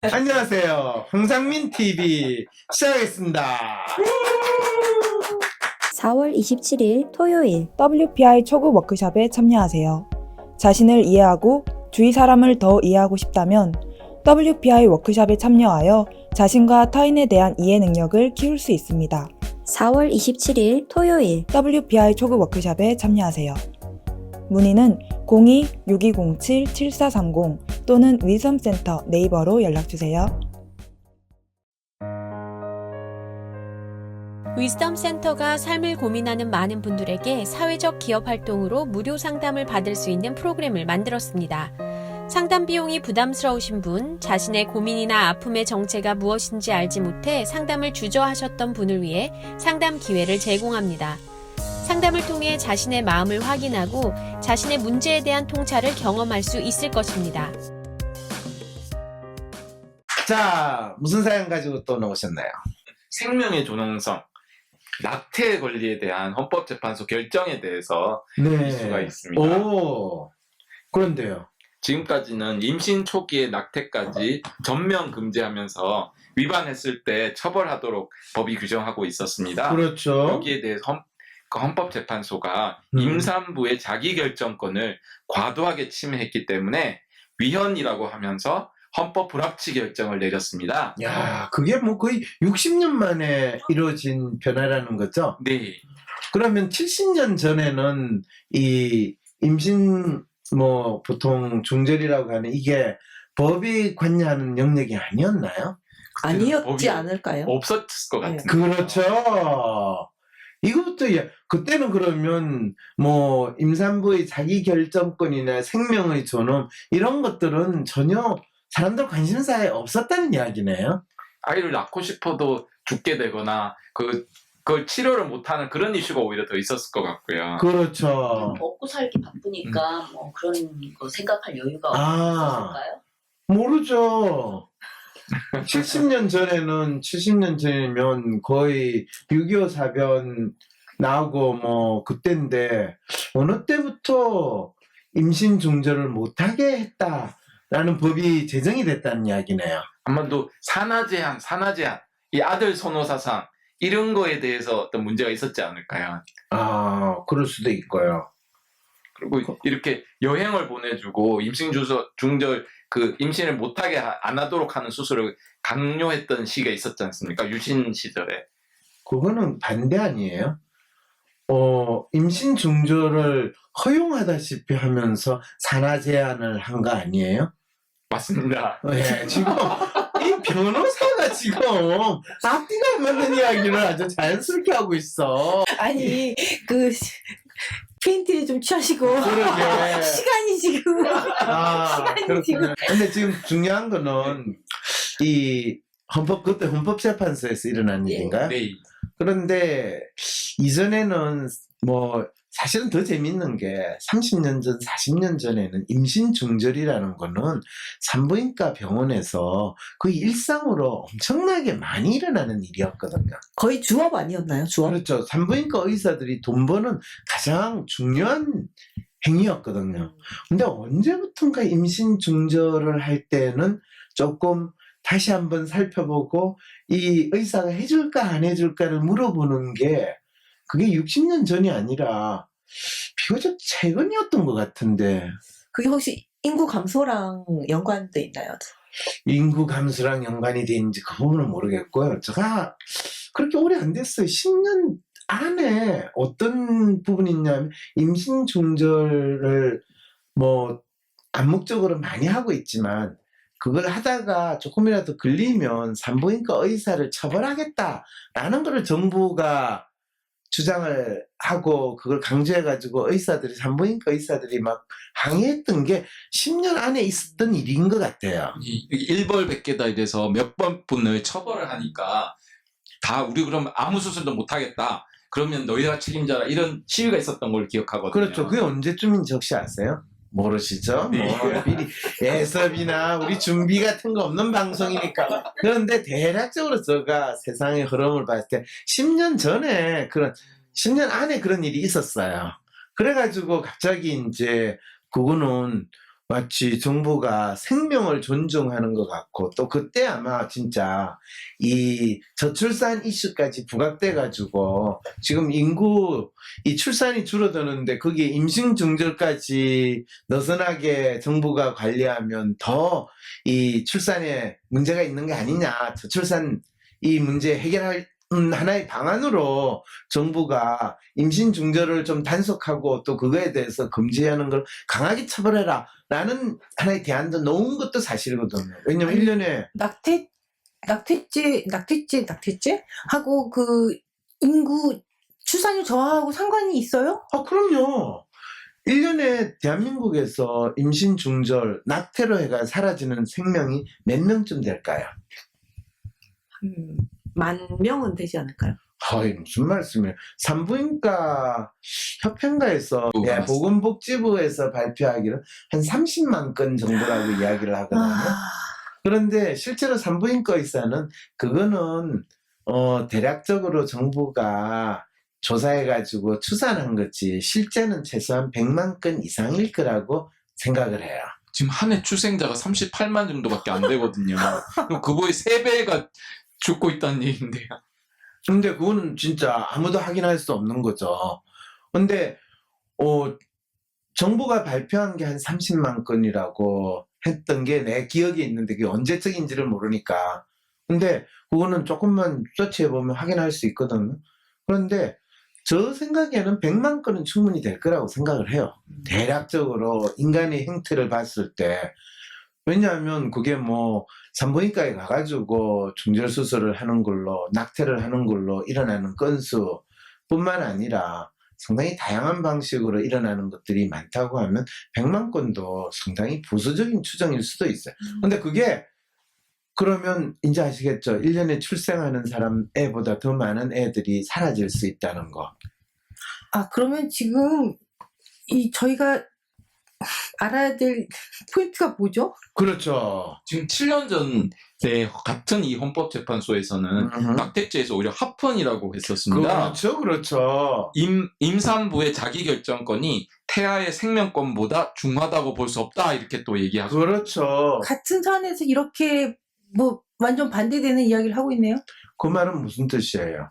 안녕하세요. 황상민 TV 시작하겠습니다. 4월 27일 토요일 WPI 초급 워크숍에 참여하세요. 자신을 이해하고 주위 사람을 더 이해하고 싶다면 WPI 워크숍에 참여하여 자신과 타인에 대한 이해 능력을 키울 수 있습니다. 4월 27일 토요일 WPI 초급 워크숍에 참여하세요. 문의는 02-6207-7430 또는 위섬센터 네이버로 연락주세요. 위즈덤 센터가 삶을 고민하는 많은 분들에게 사회적 기업 활동으로 무료 상담을 받을 수 있는 프로그램을 만들었습니다. 상담 비용이 부담스러우신 분, 자신의 고민이나 아픔의 정체가 무엇인지 알지 못해 상담을 주저하셨던 분을 위해 상담 기회를 제공합니다. 상담을 통해 자신의 마음을 확인하고 자신의 문제에 대한 통찰을 경험할 수 있을 것입니다. 자, 무슨 사연 가지고 또 나오셨나요? 생명의 존엄성, 낙태 권리에 대한 헌법재판소 결정에 대해서 이슈가 있습니다. 오, 그런데요. 지금까지는 임신 초기의 낙태까지 전면 금지하면서 위반했을 때 처벌하도록 법이 규정하고 있었습니다. 그렇죠. 여기에 대해서 헌법재판소가 임산부의 자기결정권을 과도하게 침해했기 때문에 위헌이라고 하면서 헌법 불합치 결정을 내렸습니다. 야, 그게 뭐 거의 60년 만에 이루어진 변화라는 거죠? 네. 그러면 70년 전에는 이 임신 보통 중절이라고 하는 이게 법이 관여하는 영역이 아니었나요? 아니었지 않을까요? 없었을 것 같은데. 그렇죠. 이것부터 그때는 그러면 임산부의 자기 결정권이나 생명의 존엄 이런 것들은 전혀 사람들 관심사에 없었다는 이야기네요. 아이를 낳고 싶어도 죽게 되거나 그걸 치료를 못하는 그런 이슈가 오히려 더 있었을 것 같고요. 그렇죠. 먹고 살기 바쁘니까 뭐 그런 거 생각할 여유가 없었을까요? 모르죠. 70년 전이면 거의 6.25 사변 나오고 그때인데 어느 때부터 임신 중절을 못하게 했다라는 법이 제정이 됐다는 이야기네요. 아마도 산하 제한, 이 아들 선호 사상 이런 거에 대해서 어떤 문제가 있었지 않을까요? 아, 그럴 수도 있고요. 그리고 이렇게 여행을 보내주고 임신 중절 임신을 못하게 안 하도록 하는 수술을 강요했던 시기가 있었지 않습니까? 유신 시절에. 그거는 반대 아니에요? 임신 중절을 허용하다시피 하면서 산하 제한을 한 거 아니에요? 맞습니다. 네, 지금 이 변호사가 지금 앞뒤가 안 맞는 이야기를 아주 자연스럽게 하고 있어. 아니 페인트에 좀 취하시고 그러게. 시간이 지금 그렇군요. 지금. 근데 지금 중요한 거는 이 그때 헌법재판소에서 일어난 일인가요? 네. 그런데 이전에는 사실은 더 재밌는 게 30년 전, 40년 전에는 임신 중절이라는 거는 산부인과 병원에서 거의 일상으로 엄청나게 많이 일어나는 일이었거든요. 거의 주업 아니었나요? 주업? 그렇죠. 산부인과 의사들이 돈 버는 가장 중요한 행위였거든요. 근데 언제부턴가 임신 중절을 할 때는 조금 다시 한번 살펴보고 이 의사가 해줄까 안 해줄까를 물어보는 게 그게 60년 전이 아니라 비교적 최근이었던 것 같은데. 그게 혹시 인구 감소랑 연관돼 있나요? 인구 감소랑 연관이 되는지 그 부분은 모르겠고요. 제가 그렇게 오래 안 됐어요. 10년 안에 어떤 부분이 있냐면 임신 중절을 암묵적으로 많이 하고 있지만 그걸 하다가 조금이라도 걸리면 산부인과 의사를 처벌하겠다라는 것을 정부가 주장을 하고 그걸 강조해가지고 산부인과 의사들이 막 항의했던 게 10년 안에 있었던 일인 것 같아요. 일벌백계다에 대해서 몇 번 분을 처벌을 하니까 다 우리 그럼 아무 수술도 못하겠다. 그러면 너희가 책임져라. 이런 시위가 있었던 걸 기억하거든요. 그렇죠. 그게 언제쯤인지 혹시 아세요? 모르시죠? 미리 예습이나 우리 준비 같은 거 없는 방송이니까. 그런데 대략적으로 제가 세상의 흐름을 봤을 때 10년 전에 10년 안에 그런 일이 있었어요. 그래가지고 갑자기 이제 그거는 마치 정부가 생명을 존중하는 것 같고, 또 그때 아마 진짜 이 저출산 이슈까지 부각돼 가지고 지금 인구 이 출산이 줄어드는데 거기에 임신 중절까지 느슨하게 정부가 관리하면 더 이 출산에 문제가 있는 게 아니냐, 저출산 이 문제 해결할 하나의 방안으로 정부가 임신 중절을 좀 단속하고 또 그거에 대해서 금지하는 걸 강하게 처벌해라 라는 하나의 대안도 놓은 것도 사실이거든요. 왜냐면 1년에 낙태죄 하고 그 인구 출산율 저하하고 상관이 있어요? 그럼요. 1년에 대한민국에서 임신 중절, 낙태로 해가 사라지는 생명이 몇 명쯤 될까요? 10,000명은 되지 않을까요? 무슨 말씀이에요. 산부인과 협회인가에서 맞습니다. 보건복지부에서 발표하기로 한 30만 건 정도라고 이야기를 하거든요. 그런데 실제로 산부인과 의사는 그거는 대략적으로 정부가 조사해가지고 추산한 거지 실제는 최소한 100만 건 이상일 거라고 생각을 해요. 지금 한 해 출생자가 38만 정도밖에 안 되거든요. 그럼 그거의 3배가 죽고 있다는 얘기인데요. 근데 그거는 진짜 아무도 확인할 수 없는 거죠. 근데 정부가 발표한 게 한 30만 건이라고 했던 게 내 기억에 있는데 그게 언제적인지를 모르니까. 근데 그거는 조금만 서치해보면 확인할 수 있거든요. 그런데 저 생각에는 100만 건은 충분히 될 거라고 생각을 해요. 대략적으로 인간의 행태를 봤을 때. 왜냐하면 그게 뭐 산부인과에 가가지고 중절 수술을 하는 걸로 낙태를 하는 걸로 일어나는 건수 뿐만 아니라 상당히 다양한 방식으로 일어나는 것들이 많다고 하면 100만 건도 상당히 보수적인 추정일 수도 있어요. 근데 그게 그러면 이제 아시겠죠? 1년에 출생하는 사람 애보다 더 많은 애들이 사라질 수 있다는 거. 그러면 지금 저희가 알아야 될 포인트가 뭐죠? 그렇죠. 지금 7년 전에 같은 이 헌법재판소에서는 낙태죄에서 오히려 합헌이라고 했었습니다. 그렇죠. 임산부의 자기결정권이 태아의 생명권보다 중하다고 볼 수 없다 이렇게 또 얘기하고 그렇죠. 같은 사안에서 이렇게 뭐 완전 반대되는 이야기를 하고 있네요. 그 말은 무슨 뜻이에요?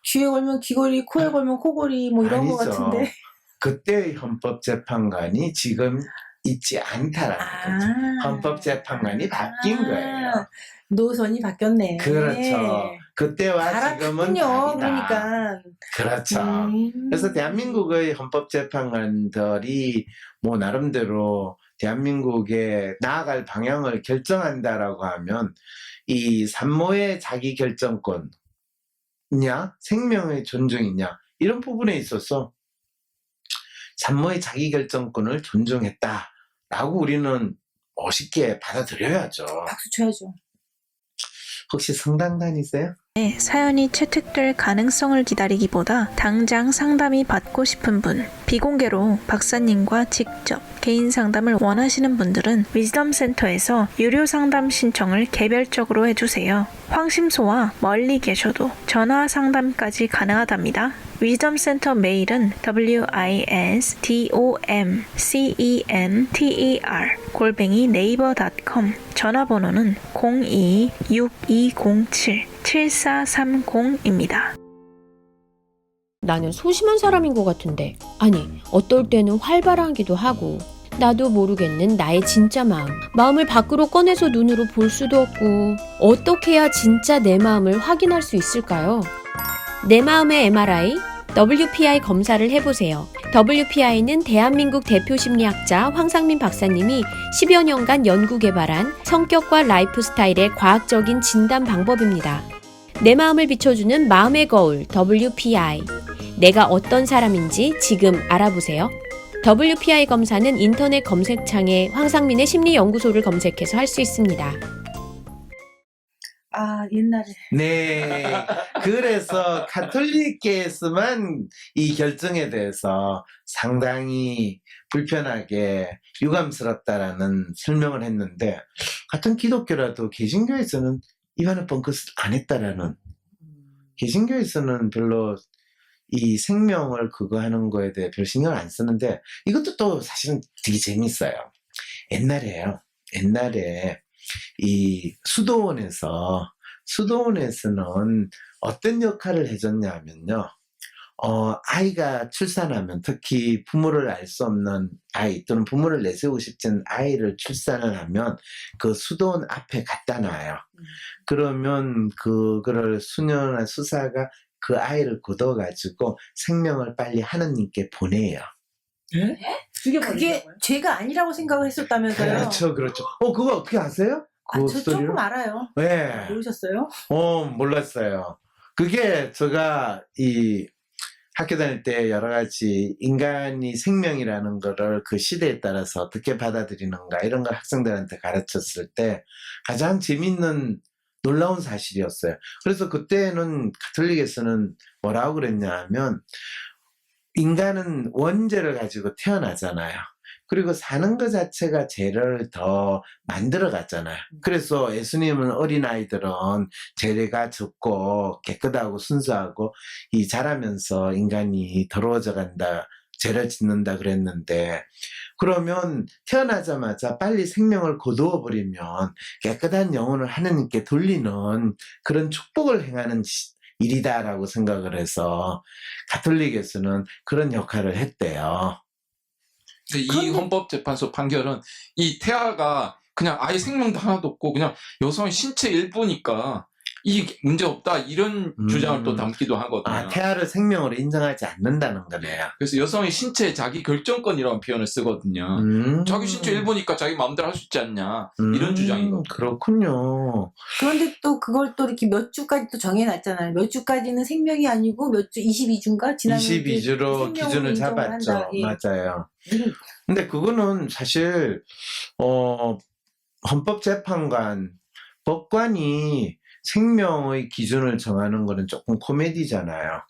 귀에 걸면 귀걸이, 코에 걸면 코걸이 뭐 이런 거 아니죠. 같은데. 그때의 헌법재판관이 지금 있지 않다라는 거죠. 헌법재판관이 바뀐 거예요. 노선이 바뀌었네. 그렇죠. 그때와 지금은 갈아탔군요. 다르다. 그러니까. 그렇죠. 그래서 대한민국의 헌법재판관들이 뭐 나름대로 대한민국에 나아갈 방향을 결정한다라고 하면 이 산모의 자기결정권이냐 생명의 존중이냐 이런 부분에 있어서 산모의 자기결정권을 존중했다라고 우리는 멋있게 받아들여야죠. 박수 쳐야죠. 혹시 성당 다니세요? 사연이 채택될 가능성을 기다리기보다 당장 상담이 받고 싶은 분, 비공개로 박사님과 직접 개인 상담을 원하시는 분들은 위즈덤 센터에서 유료 상담 신청을 개별적으로 해주세요. 황심소와 멀리 계셔도 전화 상담까지 가능하답니다. 위즈덤 센터 메일은 wisdomcenter@naver.com, 전화번호는 02-6207-7430입니다. 나는 소심한 사람인 것 같은데, 아니, 어떨 때는 활발하기도 하고, 나도 모르겠는 나의 진짜 마음을 밖으로 꺼내서 눈으로 볼 수도 없고, 어떻게 해야 진짜 내 마음을 확인할 수 있을까요? 내 마음의 MRI, WPI 검사를 해보세요. WPI는 대한민국 대표 심리학자 황상민 박사님이 10여 년간 연구 개발한 성격과 라이프 스타일의 과학적인 진단 방법입니다. 내 마음을 비춰주는 마음의 거울 WPI. 내가 어떤 사람인지 지금 알아보세요. WPI 검사는 인터넷 검색창에 황상민의 심리연구소를 검색해서 할 수 있습니다. 옛날에. 네. 그래서 카톨릭계에서만 이 결정에 대해서 상당히 불편하게 유감스럽다라는 설명을 했는데, 같은 기독교라도 개신교에서는 이반을 뻥끗 안 했다라는, 개신교에서는 별로 이 생명을 그거 하는 거에 대해 별 신경을 안 쓰는데, 이것도 또 사실은 되게 재밌어요. 옛날에요. 옛날에 이 수도원에서는 어떤 역할을 해줬냐면요. 아이가 출산하면 특히 부모를 알 수 없는 아이 또는 부모를 내세우고 싶지 않은 아이를 출산을 하면 그 수도원 앞에 갖다 놔요. 그러면 그거를 수녀나 수사가 그 아이를 걷어가지고 생명을 빨리 하느님께 보내요. 그게 죄가 아니라고 생각을 했었다면서요? 그렇죠. 그거 어떻게 아세요? 그 저 스토리를? 조금 알아요. 네. 모르셨어요? 몰랐어요. 그게 제가 이 학교 다닐 때 여러 가지 인간이 생명이라는 거를 그 시대에 따라서 어떻게 받아들이는가 이런 걸 학생들한테 가르쳤을 때 가장 재밌는 놀라운 사실이었어요. 그래서 그때는 가톨릭에서는 뭐라고 그랬냐 하면 인간은 원죄를 가지고 태어나잖아요. 그리고 사는 것 자체가 죄를 더 만들어 갔잖아요. 그래서 예수님은 어린아이들은 죄가 적고 깨끗하고 순수하고 이 자라면서 인간이 더러워져 간다, 죄를 짓는다 그랬는데, 그러면 태어나자마자 빨리 생명을 거두어 버리면 깨끗한 영혼을 하느님께 돌리는 그런 축복을 행하는 일이다라고 생각을 해서 가톨릭에서는 그런 역할을 했대요. 이 헌법재판소 판결은 이 태아가 그냥 아예 생명도 하나도 없고 그냥 여성의 신체 일부니까 이 문제 없다 이런 주장을 또 담기도 하거든요. 태아를 생명으로 인정하지 않는다는 거네요. 그래서 여성의 신체 자기 결정권이라는 표현을 쓰거든요. 자기 신체 일부니까 자기 마음대로 할 수 있지 않냐 이런 주장이거든요. 그렇군요. 그런데 또 그걸 또 이렇게 몇 주까지 또 정해놨잖아요. 몇 주까지는 생명이 아니고 몇 주, 22주인가? 지나면 22주로 기준을 잡았죠. 예. 맞아요. 근데 그거는 사실 헌법재판관, 법관이 생명의 기준을 정하는 거는 조금 코미디잖아요.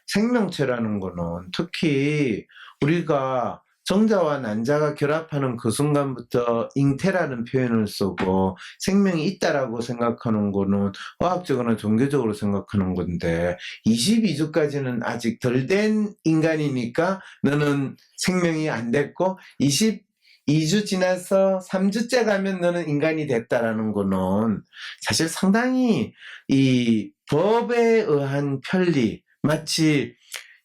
생명체라는 거는 특히 우리가 정자와 난자가 결합하는 그 순간부터 잉태라는 표현을 쓰고 생명이 있다라고 생각하는 거는 과학적으로나 종교적으로 생각하는 건데 22주까지는 아직 덜 된 인간이니까 너는 생명이 안 됐고 22주 지나서 3주째 가면 너는 인간이 됐다라는 거는 사실 상당히 이 법에 의한 편리, 마치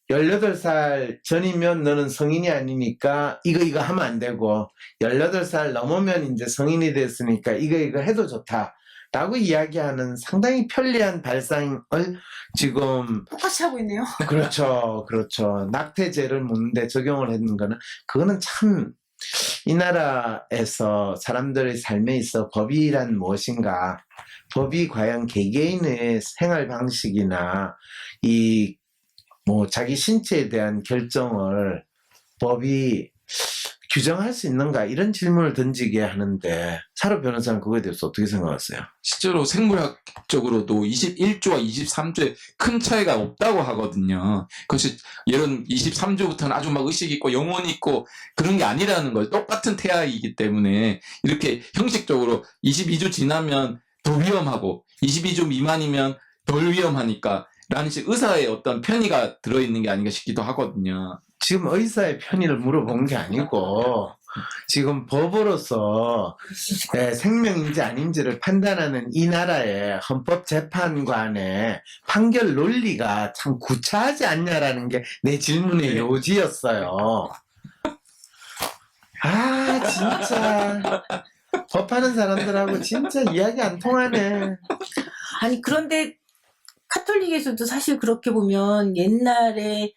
18살 전이면 너는 성인이 아니니까 이거 하면 안 되고 18살 넘으면 이제 성인이 됐으니까 이거 해도 좋다 라고 이야기하는 상당히 편리한 발상을 지금 똑같이 하고 있네요. 그렇죠. 낙태죄를 묻는데 적용을 했는 거는 그거는 참 이 나라에서 사람들의 삶에 있어 법이란 무엇인가, 법이 과연 개개인의 생활 방식이나 이 자기 신체에 대한 결정을 법이 규정할 수 있는가 이런 질문을 던지게 하는데 사로 변호사는 그거에 대해서 어떻게 생각하세요? 실제로 생물학적으로도 21주와 23주에 큰 차이가 없다고 하거든요. 그것이 예를 23주부터는 아주 막 의식 있고 영혼 있고 그런 게 아니라는 거예요. 똑같은 태아이기 때문에 이렇게 형식적으로 22주 지나면 더 위험하고 22주 미만이면 덜 위험하니까 라는 식 의사의 어떤 편의가 들어있는 게 아닌가 싶기도 하거든요. 지금 의사의 편의를 물어본 게 아니고 지금 법으로서 생명인지 아닌지를 판단하는 이 나라의 헌법재판관의 판결 논리가 참 구차하지 않냐라는 게 내 질문의 요지였어요. 진짜 법하는 사람들하고 진짜 이야기 안 통하네. 아니, 그런데 카톨릭에서도 사실 그렇게 보면 옛날에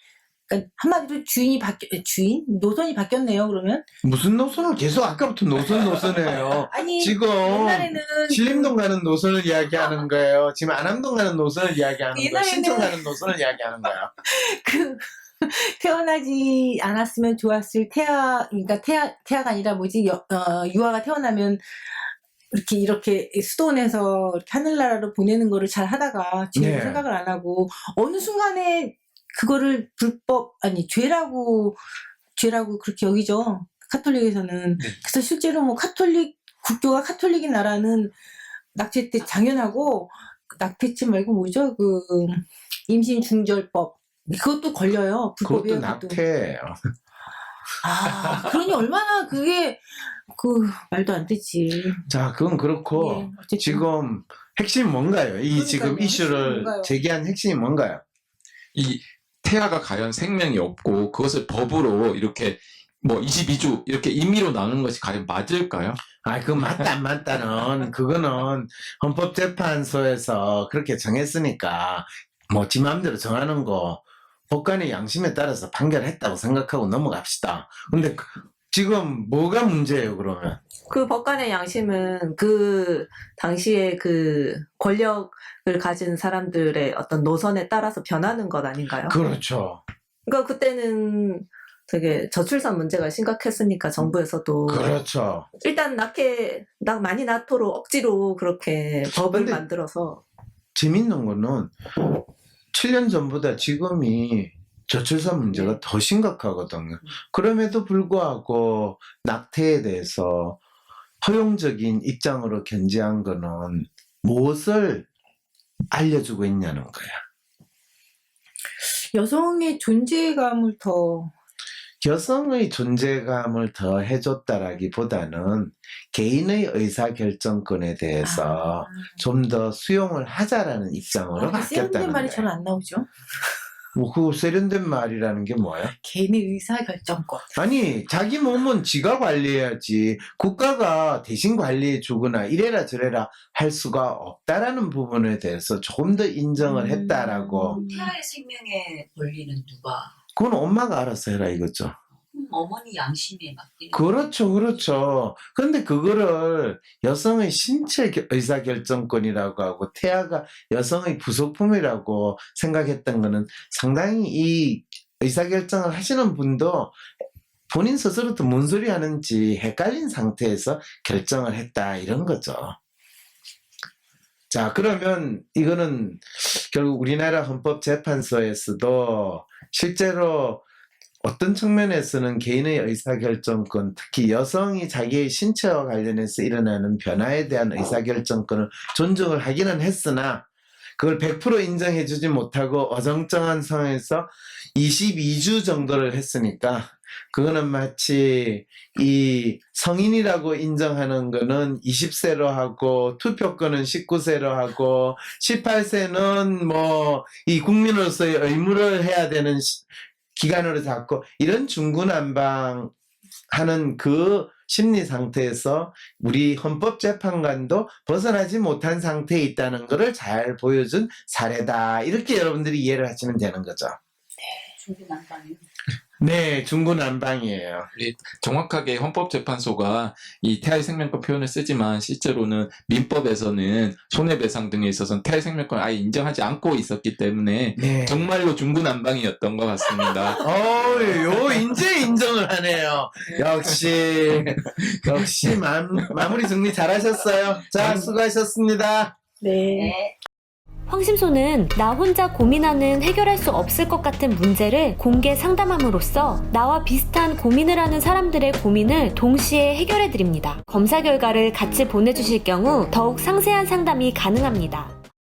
그러니까 한마디로 노선이 바뀌었네요. 그러면 무슨 노선을 계속 아까부터 노선이에요. 아니 지금 옛날에는 신림동 가는 노선을 이야기하는 거예요. 지금 안암동 가는 노선을 이야기하는 거예요. 옛날에는 신촌 가는 노선을 이야기하는 거예요. 태어나지 않았으면 좋았을 그러니까 태아가 아니라 유아가 태어나면 이렇게 수도원에서 이렇게 하늘나라로 보내는 거를 잘 하다가 지금 생각을 안 하고 어느 순간에 그거를 죄라고 그렇게 여기죠. 카톨릭에서는. 그래서 실제로 국교가 카톨릭인 나라는 낙태 때 당연하고, 낙태죄 말고 뭐죠? 임신 중절법. 그것도 걸려요. 불법이에요. 그것도 낙태예요. 그러니 얼마나 그게 말도 안 되지. 자, 그건 그렇고 예, 어쨌든. 지금 핵심이 뭔가요? 이 지금 그러니까요. 이슈를 핵심이 뭔가요? 제기한 핵심이 뭔가요? 이 태아가 과연 생명이 없고 그것을 법으로 이렇게 뭐 22주 이렇게 임의로 나누는 것이 과연 맞을까요? 아, 그건 맞다 안 맞다는 그거는 헌법재판소에서 그렇게 정했으니까 뭐 지 마음대로 정하는 거 법관의 양심에 따라서 판결했다고 생각하고 넘어갑시다. 근데 지금 뭐가 문제예요, 그러면? 그 법관의 양심은 그 당시에 그 권력을 가진 사람들의 어떤 노선에 따라서 변하는 것 아닌가요? 그렇죠. 그러니까 그때는 되게 저출산 문제가 심각했으니까 정부에서도 그렇죠. 일단 많이 낳도록 억지로 그렇게 법을 근데 만들어서 재밌는 거는 7년 전보다 지금이 저출산 문제가 더 심각하거든요. 그럼에도 불구하고 낙태에 대해서 허용적인 입장으로 견지한 거는 무엇을 알려주고 있냐는 거야. 여성의 존재감을 더 여성의 존재감을 더 해줬다라기보다는 개인의 의사결정권에 대해서 좀 더 수용을 하자라는 입장으로 바뀌었다는 세련된 말이 거예요. 저는 안 나오죠. 뭐 그 세련된 말이라는 게 뭐야? 개인의 의사결정권. 아니 자기 몸은 지가 관리해야지 국가가 대신 관리해 주거나 이래라 저래라 할 수가 없다라는 부분에 대해서 조금 더 인정을 했다라고. 태아의 생명의 권리는 누가? 그건 엄마가 알아서 해라 이거죠. 어머니 양심에 맡기는. 그렇죠, 그렇죠. 그런데 그거를 여성의 신체 의사결정권이라고 하고 태아가 여성의 부속품이라고 생각했던 거는 상당히 이 의사결정을 하시는 분도 본인 스스로도 뭔 소리 하는지 헷갈린 상태에서 결정을 했다 이런 거죠. 자, 그러면 이거는 결국 우리나라 헌법재판소에서도 실제로 어떤 측면에서는 개인의 의사결정권, 특히 여성이 자기의 신체와 관련해서 일어나는 변화에 대한 의사결정권을 존중을 하기는 했으나 그걸 100% 인정해주지 못하고 어정쩡한 상황에서 22주 정도를 했으니까 그거는 마치 이 성인이라고 인정하는 거는 20세로 하고 투표권은 19세로 하고 18세는 뭐 이 국민으로서의 의무를 해야 되는 기간으로 잡고 이런 중구난방하는 그 심리 상태에서 우리 헌법재판관도 벗어나지 못한 상태에 있다는 것을 잘 보여준 사례다. 이렇게 여러분들이 이해를 하시면 되는 거죠. 중구난방이요. 네, 중구난방이에요. 정확하게 헌법재판소가 이 태아의 생명권 표현을 쓰지만 실제로는 민법에서는 손해배상 등에 있어서는 태아의 생명권을 아예 인정하지 않고 있었기 때문에 네. 정말로 중구난방이었던 것 같습니다. 요 이제 인정을 하네요. 역시 마무리 정리 잘하셨어요. 자, 수고하셨습니다. 네. 황심소는 나 혼자 고민하는 해결할 수 없을 것 같은 문제를 공개 상담함으로써 나와 비슷한 고민을 하는 사람들의 고민을 동시에 해결해드립니다. 검사 결과를 같이 보내주실 경우 더욱 상세한 상담이 가능합니다.